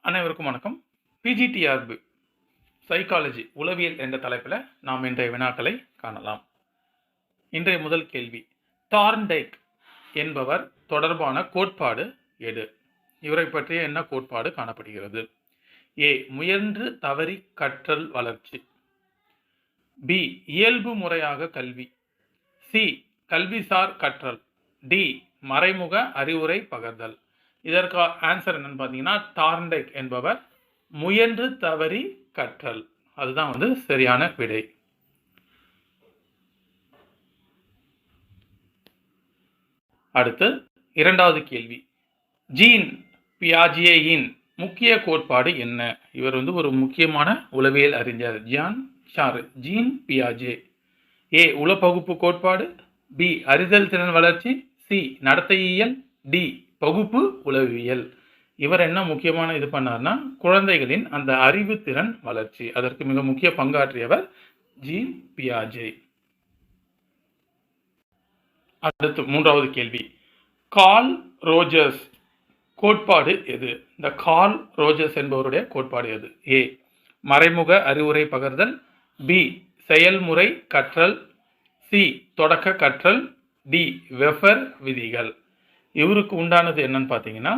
அனைவருக்கும் வணக்கம். PGTRB psychology உளவியல் என்ற தலைப்பில் நாம் இன்றைய வினாக்களை காணலாம். இன்றைய முதல் கேள்வி, தார்ன்டைக் என்பவர் தொடர்பான கோட்பாடு எது? இவரை பற்றிய என்ன கோட்பாடு காணப்படுகிறது? ஏ. முயன்று தவறி கற்றல் வளர்ச்சி. பி. இயல்பு முறையாக கல்வி. சி. கல்விசார் கற்றல். டி. மறைமுக அறிவுரை பகர்தல். இதற்கு ஆன்சர் என்னன்னு பார்த்தீங்கன்னா, தார்ன்டைக் என்பவர் முயன்று தவறி கற்றல். அதுதான் சரியான விடை. அடுத்து இரண்டாவது கேள்வி, ஜீன் பியாஜேயின் முக்கிய கோட்பாடு என்ன? இவர் ஒரு முக்கியமான உளவியல் அறிஞர். ஜீன் பியாஜே. ஏ. உளப்பகுப்பு கோட்பாடு. பி. அறிதல் திறன் வளர்ச்சி. சி. நடத்தையியல். டி. பகுப்பு உளவியல். இவர் என்ன முக்கியமான இது பண்ணார்னா, குழந்தைகளின் அந்த அறிவு திறன் வளர்ச்சி, அதற்கு மிக முக்கிய பங்காற்றியவர் ஜீன் பியாஜே. அடுத்து மூன்றாவது கேள்வி, கார்ல் ரோஜர்ஸ் கோட்பாடு எது? இந்த கார்ல் ரோஜர்ஸ் என்பவருடைய கோட்பாடு எது? ஏ. மறைமுக அறிவுரை பகர்தல். பி. செயல்முறை கற்றல். சி. தொடக்க கற்றல். டி. வெஃபர் விதிகள். இவருக்கு உண்டானது என்னன்னு பார்த்தீங்கன்னா,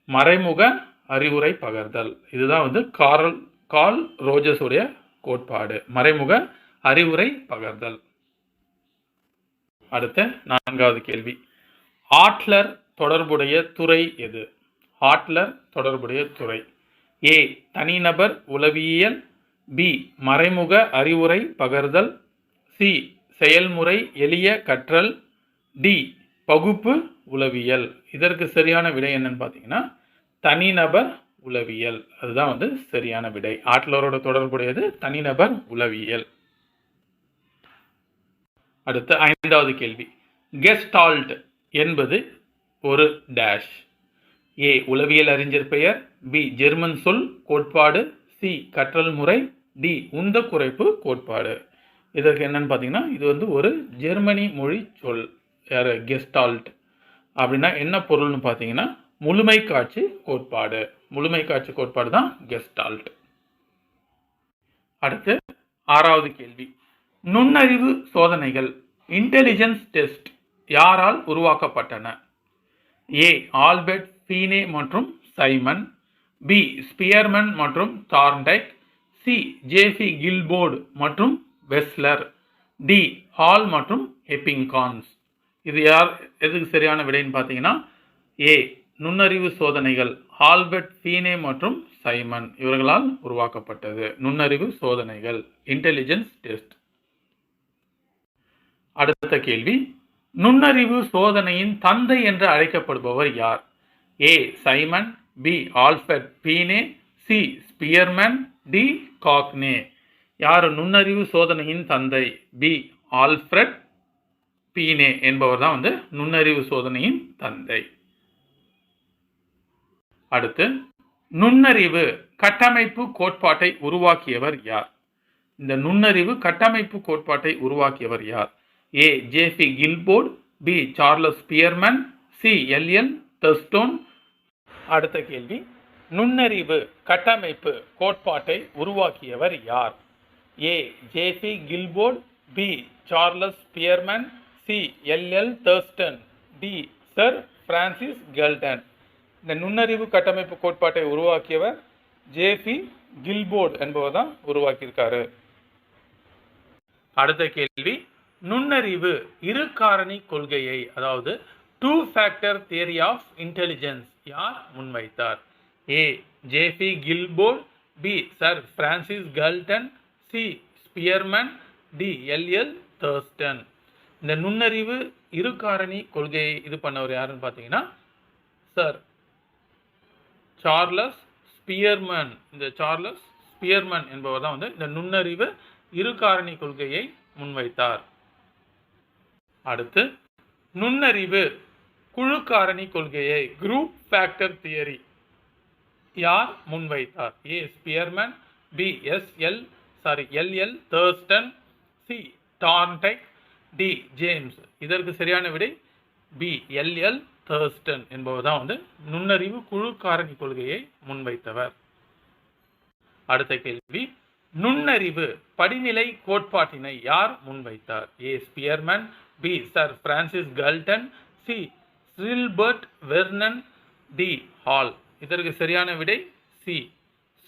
மறைமுக அறிவுரை பகர்தல். இதுதான் கார்ல் ரோஜர்ஸ் உடைய கோட்பாடு, மறைமுக அறிவுரை பகர்தல். அடுத்த நான்காவது கேள்வி, ஆட்லர் தொடர்புடைய துறை எது? ஆட்லர் தொடர்புடைய துறை. ஏ. தனிநபர் உளவியல். பி. மறைமுக அறிவுரை பகர்தல். சி. செயல்முறை எளிய கற்றல். டி. பகுப்பு உளவியல். இதற்கு சரியான விடை என்னன்னு பார்த்தீங்கன்னா, தனிநபர் உளவியல். அதுதான் சரியான விடை. ஆட்லரோட தொடர்புடையது தனிநபர் உளவியல். அடுத்த ஐந்தாவது கேள்வி, கெஸ்டால்ட் என்பது ஒரு டேஷ். ஏ. உளவியல் அறிஞர் பெயர். பி. ஜெர்மன் சொல் கோட்பாடு. சி. கற்றல் முறை. டி. உந்த குறைப்பு கோட்பாடு. இதற்கு என்னன்னு பார்த்தீங்கன்னா, இது ஒரு ஜெர்மனி மொழி சொல். யார்? கெஸ்டால்ட் அப்படின்னா என்ன பொருள்னு பார்த்தீங்கன்னா, முழுமை காட்சி கோட்பாடு. முழுமை காட்சி கோட்பாடு தான் கெஸ்டால்ட். அடுத்து ஆறாவது கேள்வி, நுண்ணறிவு சோதனைகள் இன்டெலிஜென்ஸ் டெஸ்ட் யாரால் உருவாக்கப்பட்டன? ஏ. ஆல்பர்ட் பீனே மற்றும் சைமன். பி. ஸ்பியர்மன் மற்றும் தார்ன்டைக். சி. ஜேசி கில்போர்ட் மற்றும் வெஸ்லர். டி. ஹால் மற்றும் எப்பிங்கான்ஸ். இது எதுக்கு சரியான விடைன்னு பார்த்தீங்கன்னா, ஏ. நுண்ணறிவு சோதனைகள் ஆல்பர்ட் பீனே மற்றும் சைமன் இவர்களால் உருவாக்கப்பட்டது. நுண்ணறிவு சோதனைகள் இன்டெலிஜென்ஸ் டெஸ்ட். அடுத்த கேள்வி, நுண்ணறிவு சோதனையின் தந்தை என்று அழைக்கப்படுபவர் யார்? ஏ. Simon. B. Albert பீனே. C. Spearman. D. Gagné. யார் நுண்ணறிவு சோதனையின் தந்தை? பி. ஆல்ஃபிரட் பீனே என்பவர் தான் நுண்ணறிவு சோதனையின் தந்தை. அடுத்து, நுண்ணறிவு கட்டமைப்பு கோட்பாட்டை உருவாக்கியவர் யார்? இந்த நுண்ணறிவு கட்டமைப்பு கோட்பாட்டை உருவாக்கியவர் யார்? A. J C Guilford. B. Charles Spearman. C. L L. Thurstone. அடுத்த கேள்வி, நுண்ணறிவு கட்டமைப்பு கோட்பாட்டை உருவாக்கியவர் யார்? A. J C Guilford. B. Charles Spearman. C. L L. Thurstone. D. Sir Francis Galton. இந்த நுண்ணறிவு கட்டமைப்பு கோட்பாட்டை உருவாக்கியவர் ஜேசி கில்போர்ட் என்பவர் தான் உருவாக்கியிருக்காரு. அடுத்த கேள்வி, நுண்ணறிவு இரு காரணி கொள்கையை, அதாவது 2 factor theory of intelligence யார் முன்வைத்தார்? A. J C Guilford. B. Sir Francis Galton. C. Spearman. D. L L. Thurstone. இந்த நுண்ணறிவு இரு காரணி கொள்கையை இது பண்ணவர் யாருன்னு பார்த்தீங்கன்னா, சர் சார்லஸ் ஸ்பியர்மன். இந்த சார்லஸ் ஸ்பியர்மன் என்பவர் தான் இந்த நுண்ணறிவு இரு காரணி கொள்கையை முன்வைத்தார். அடுத்து, நுண்ணறிவு குழு காரணி கொள்கையை, குரூப் ஃபேக்டர் தியரி யார் முன்வைத்தார்? A. Spearman. B. L L. Thurstone. C. Thorndike. D. James. இதற்கு சரியான விடை பி. எல்.எல். தர்ஸ்டன் என்பவர் தான் வந்து நுண்ணறிவு குழு காரணி கொள்கையை முன்வைத்தவர். அடுத்த கேள்வி, நுண்ணறிவு படிநிலை கோட்பாட்டினை யார் முன்வைத்தார்? A. Spearman, B. Sir Francis Galton, C. Cyril Burt Vernon, D. Hall. இதற்கு சரியான விடை சி.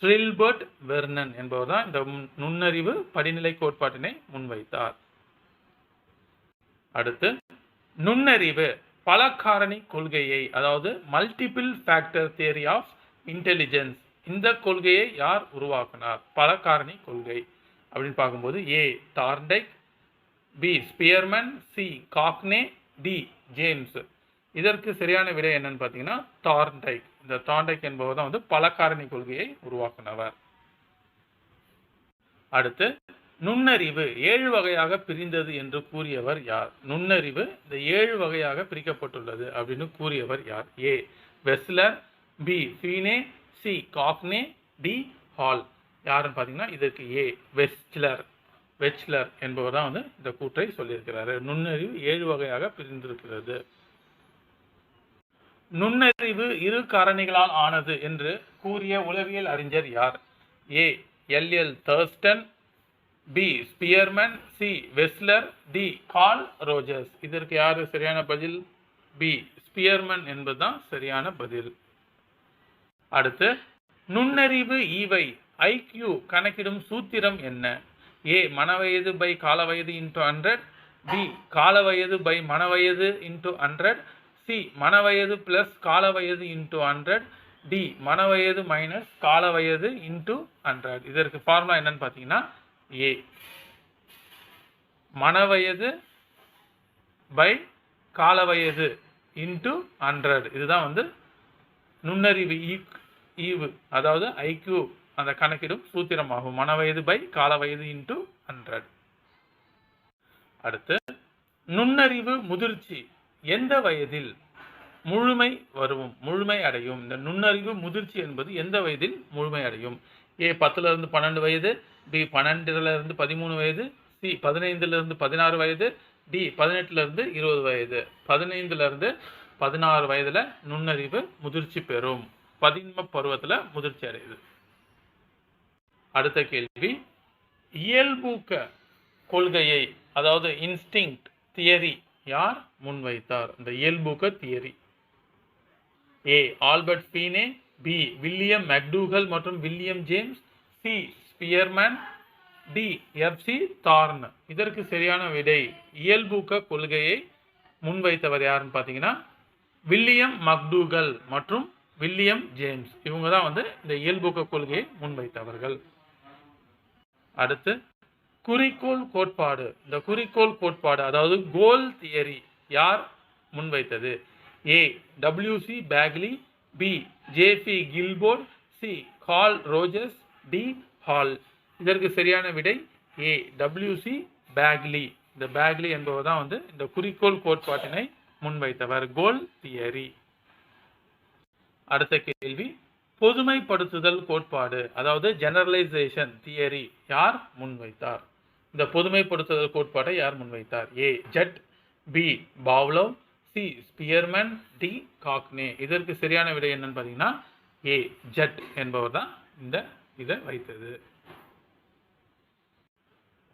ஸ்ரில்பர்ட் வெர்னன் என்பவர் தான் இந்த நுண்ணறிவு படிநிலை கோட்பாட்டினை முன்வைத்தார். அடுத்து, நுண்ணறிவு பல காரணி கொள்கையை, அதாவது multiple factor theory of intelligence, இந்த கொள்கையை யார் உருவாக்கினார்? பல காரணி கொள்கை அப்படின்னு பார்க்கும்போது A. Thorndike, B. Spearman, C. Gagne, D. James. இதற்கு சரியான விடை என்னன்னு பார்த்தீங்கன்னா டார்ண்டைக். இந்த டார்ண்டைக் என்பவர் தான் வந்து பல காரணி கொள்கையை உருவாக்கினவர். அடுத்து, நுண்ணறிவு 7 வகையாக பிரிந்தது என்று கூறியவர் யார்? நுண்ணறிவு இந்த 7 வகையாக பிரிக்கப்பட்டுள்ளது அப்படின்னு கூறியவர் யார்? A. Wechsler, B. Binet, C. Gagne, D. Hall. யாருன்னு பார்த்தீங்கன்னா இதற்கு ஏ. வெச்லர் என்பவர் தான் வந்து இந்த கூற்றை சொல்லியிருக்கிறாரு. நுண்ணறிவு 7 வகையாக பிரிந்திருக்கிறது. நுண்ணறிவு 2 காரணிகளால் ஆனது என்று கூறிய உளவியல் அறிஞர் யார்? A. L. Thurstone, B. Spearman, C. Wechsler, D. Carl Rogers. இதற்கு யாரு சரியான பதில்? பி. ஸ்பியர்மன் என்பதுதான் சரியான பதில். அடுத்து, நுண்ணறிவு ஈவை ஐக்யூ கணக்கிடும் சூத்திரம் என்ன? ஏ. மனவயது பை காலவயது இன்டூ 100, பி. காலவயது பை மனவயது இன்டூ 100, சி. மனவயது பிளஸ் காலவயது இன்டூ 100, டி. மனவயது மைனஸ் காலவயது இன்டூ 100. இதற்கு ஃபார்முலா என்னன்னு பார்த்தீங்கன்னா ஏ. மனவயது பை காலவயது இன்டூ 100. இதுதான் வந்து நுண்ணறிவு ஈவு, அதாவது ஐக்யூ அந்த கணக்கிடும் சூத்திரமாகும். மனவயது பை காலவயது இன்டூ 100. அடுத்து, நுண்ணறிவு முதிர்ச்சி எந்த வயதில் முழுமை அடையும்? இந்த நுண்ணறிவு முதிர்ச்சி என்பது எந்த வயதில் முழுமை அடையும்? ஏ. 10லிருந்து 12 வயது, பி. 12லிருந்து 13 வயது, சி. 15லிருந்து 16 வயது, டி. 18லிருந்து 20 வயது. 15லிருந்து 16 வயதுல நுண்ணறிவு முதிர்ச்சி பெறும். பதின்ம பருவத்தில் முதிர்ச்சி அடையுது. அடுத்த கேள்வி, இயல்பூக்க கொள்கையை, அதாவது இன்ஸ்டிங் தியரி யார் முன்வைத்தார்? இந்த இயல்பூக்க theory A. Albert Binet, B. William McDougall மற்றும் William James, C. Spearman, D. F C. Thorne. இதற்கு சரியான விடை இயல்பூக்க கொள்கையை முன்வைத்தவர் யாருன்னு பார்த்தீங்கன்னா வில்லியம் மக்டூகல் மற்றும் வில்லியம் ஜேம்ஸ். இவங்க தான் வந்து இந்த இயல்பூக்க கொள்கையை முன்வைத்தவர்கள். அடுத்து, குறிக்கோள் கோட்பாடு. இந்த குறிக்கோள் கோட்பாடு, அதாவது கோல் தியரி யார் முன்வைத்தது? A. W C. Bagley, B. J P. Guilford, C. Carl Rogers, D. Hall. இதற்கு சரியான விடை ஏ. டபிள்யூ.சி. பேக்லி. இந்த பேக்லி என்பவர் தான் வந்து இந்த குறிக்கோள் கோட்பாட்டினை முன்வைத்தவர், கோல் தியரி. அடுத்த கேள்வி, பொதுமைப்படுத்துதல் கோட்பாடு, அதாவது ஜெனரலைசேஷன் தியரி யார் முன்வைத்தார்? இந்த பொதுமைப்படுத்துதல் கோட்பாட்டை யார் முன்வைத்தார்? A. Judd, B. Pavlov, C. Spearman, D. Gagne. இதற்கு சரியான விடை என்னன்னு பார்த்தீங்கன்னா ஏ. ஜட் என்பவர் தான் இதை வைத்தது.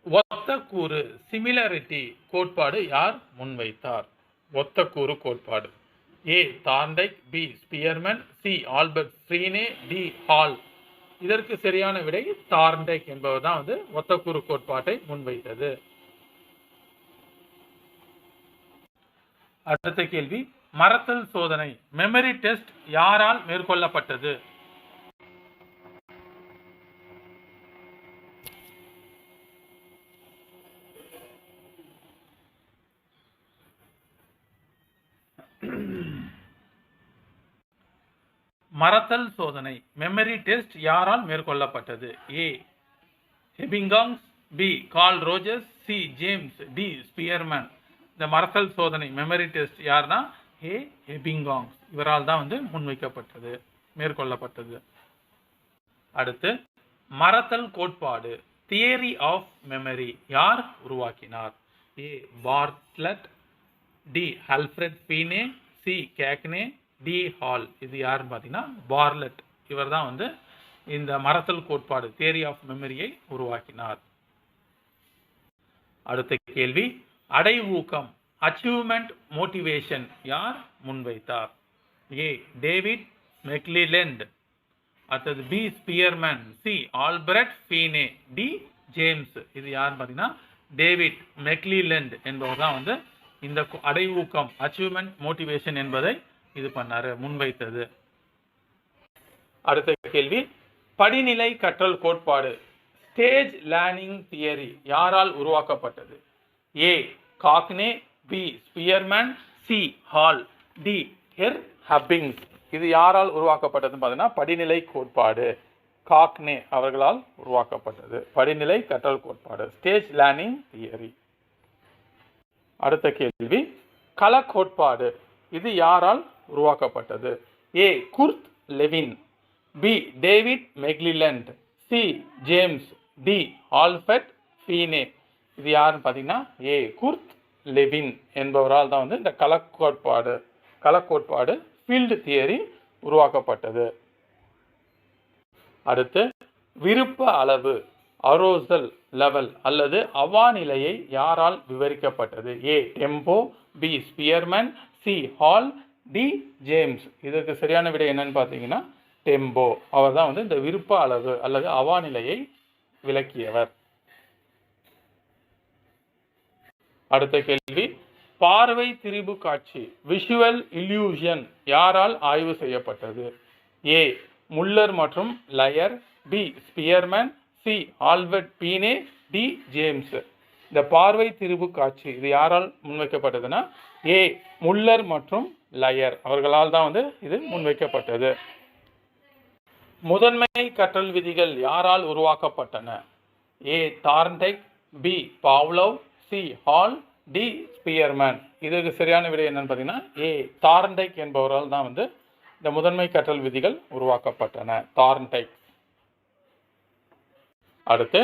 ஒத்த கூறு சிமிலாரிட்டி கோட்பாடு யார் முன்வைத்தார்? ஒத்த கூறு கோட்பாடு A. Thorndike, B. Spearman, C. Albert Binet, D. Hall. இதற்கு சரியான விடை தார்ண்டைக் என்பவர் தான் வந்து ஒத்தக்கூறு கோட்பாட்டை முன்வைத்தது. அடுத்த கேள்வி, மறத்தல் சோதனை மெமரி டெஸ்ட் யாரால் மேற்கொள்ளப்பட்டது? மறத்தல் சோதனை மெமரி டெஸ்ட் யாரால் மேற்கொள்ளப்பட்டது? A. Ebbinghaus, B. Carl Rogers, C. James, D. Spearman. இந்த மறத்தல் சோதனை மெமரி டெஸ்ட் யாருன்னா ஏ. எபிங்காங்ஸ். இவரால் தான் வந்து முன்வைக்கப்பட்டது, மேற்கொள்ளப்பட்டது. அடுத்து, மறத்தல் கோட்பாடு தியரி ஆஃப் மெமரி யார் உருவாக்கினார்? A. Bartlett, D. Alfred Binet, C Gagne, D Hall. இது யாருன்னு பார்த்தீங்கன்னா பார்லட். இவர் தான் வந்து இந்த மறத்தல் கோட்பாடு தியரி ஆஃப் மெமரியை உருவாக்கினார். அடுத்த கேள்வி, அடைவூக்கம் அச்சீவ்மெண்ட் மோட்டிவேஷன் யார் முன்வைத்தார்? ஏ டேவிட் மெக்லிலெண்ட், அடுத்தது B Spearman, C Albert Binet, D James. இது யாருன்னு பார்த்தீங்கன்னா டேவிட் மெக்லிலெண்ட் என்பவர் தான் வந்து இந்த அடைவூக்கம் அச்சீவ்மெண்ட் மோட்டிவேஷன் என்பதை இது பண்ணாரு, முன்வைத்தது. அடுத்த கேள்வி, படிநிலை கற்றல் கோட்பாடு ஸ்டேஜ் லேர்னிங் தியரி யாரால் உருவாக்கப்பட்டது? A Gagne, B Spearman, C Hall, D ஹெர் ஹப்பிங்ஸ். இது யாரால் உருவாக்கப்பட்டதுன்னு பார்த்தீங்கன்னா படிநிலை கோட்பாடு காக்னே அவர்களால் உருவாக்கப்பட்டது. படிநிலை கற்றல் கோட்பாடு ஸ்டேஜ் லேர்னிங் தியரி. அடுத்த கேள்வி, கள கோட்பாடு இது யாரால் உருவாக்கப்பட்டது? A Kurt Lewin, B David McClelland, C James, D Albert Binet. இது யாருன்னு பார்த்தீங்கன்னா ஏ குர்த் லெவின் என்பவரால் தான் வந்து இந்த களக்கோட்பாடு ஃபீல்டு தியரி உருவாக்கப்பட்டது. அடுத்து, விருப்ப அளவு அரோசல் லெவல் அல்லது அவாநிலையை யாரால் விவரிக்கப்பட்டது? A Dembo, B Spearman, C Hall, D James. இதற்கு சரியான விடை என்னன்னு பார்த்தீங்கன்னா டெம்போ. அவர் தான் வந்து இந்த விருப்ப அளவு அல்லது அவாநிலையை விளக்கியவர். அடுத்த கேள்வி, பார்வை திரிபு காட்சி விஷுவல் இல்யூஷன் யாரால் ஆய்வு செய்யப்பட்டது? ஏ முல்லர் மற்றும் Lyer, B Spearman, C Albert Binet, D James. இந்த பார்வை திரிபு காட்சி இது யாரால் முன்வைக்கப்பட்டதுன்னா ஏ முல்லர் மற்றும் லயர் அவர்களால் தான் வந்து இது முன்வைக்கப்பட்டது. முதன்மை கற்றல் விதிகள் யாரால் உருவாக்கப்பட்டன? A Thorndike, B Pavlov, C Hall, D Spearman. இதுக்கு சரியான விடை என்னன்னு பார்த்தீங்கன்னா ஏ தார்ன்டைக் என்பவரால் தான் வந்து இந்த முதன்மை கற்றல் விதிகள் உருவாக்கப்பட்டன. தார்ன்டைக். அடுத்து,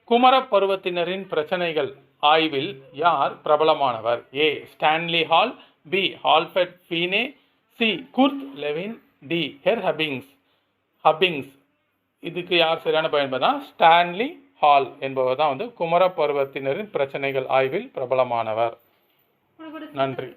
குமர பருவத்தினரின் பிரச்சனைகள் ஆய்வில் யார் பிரபலமானவர்? A Stanley Hall, B Albert Binet, C Kurt Lewin, D ஹெர் ஹப்பிங்ஸ். இதுக்கு யார் சரியான பயன்படுத்தா ஸ்டான்லி ஹால் என்பவர் தான் வந்து குமர பருவத்தினரின் பிரச்சனைகள் ஆய்வில் பிரபலமானவர். நன்றி.